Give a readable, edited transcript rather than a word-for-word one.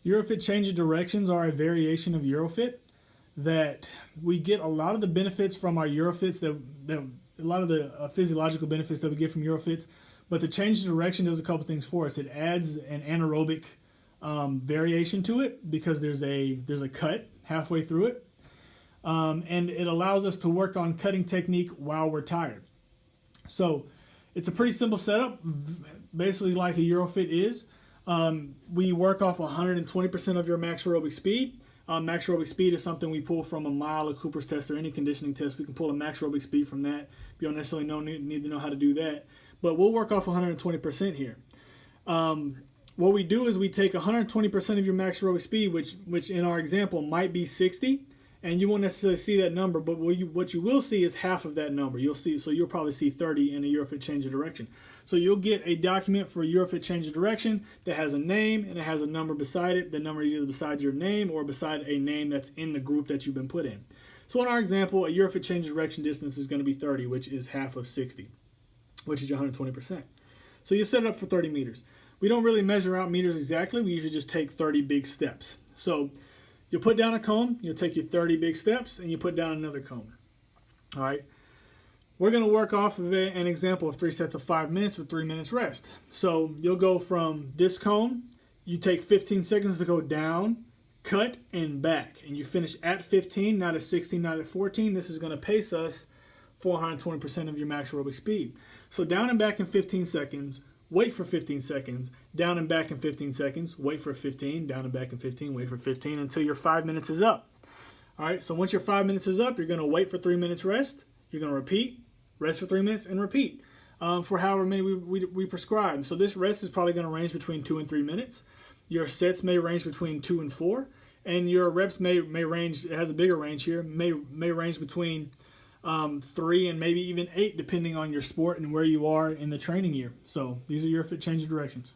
Eurofit change of directions are a variation of Eurofit that we get a lot of the benefits from our Eurofits, that a lot of the physiological benefits that we get from Eurofits, but the change of direction does a couple things for us. It adds an anaerobic variation to it because there's a cut halfway through it, and it allows us to work on cutting technique while we're tired. So it's a pretty simple setup, basically like a Eurofit is. We work off 120% of your max aerobic speed. Max aerobic speed is something we pull from a mile, a Cooper's test, or any conditioning test. We can pull a max aerobic speed from that. You don't necessarily need to know how to do that. But we'll work off 120% here. What we do is we take 120% of your max aerobic speed, which in our example might be 60, and you won't necessarily see that number, but what you will see is half of that number. You'll probably see 30 in a Eurofit change of direction. So you'll get a document for a Eurofit change of direction that has a name and it has a number beside it. The number is either beside your name or beside a name that's in the group that you've been put in. So in our example, a Eurofit change of direction distance is going to be 30, which is half of 60, which is 120%. So you set it up for 30 meters. We don't really measure out meters exactly. We usually just take 30 big steps. So you'll put down a cone, you'll take your 30 big steps, and you put down another cone. All right. We're going to work off of an example of 3 sets of 5 minutes with 3 minutes rest. So you'll go from this cone, you take 15 seconds to go down, cut, and back. And you finish at 15, not at 16, not at 14. This is going to pace us 420% of your max aerobic speed. So down and back in 15 seconds, wait for 15 seconds, down and back in 15 seconds, wait for 15, down and back in 15, wait for 15 until your 5 minutes is up. All right, so once your 5 minutes is up, you're going to wait for 3 minutes rest. You're going to repeat, rest for 3 minutes, and repeat for however many we prescribe. So this rest is probably going to range between 2 and 3 minutes. Your sets may range between 2 and 4, and your reps may range, it has a bigger range here, may range between 3 and maybe even 8 depending on your sport and where you are in the training year. So these are your Eurofit change of directions.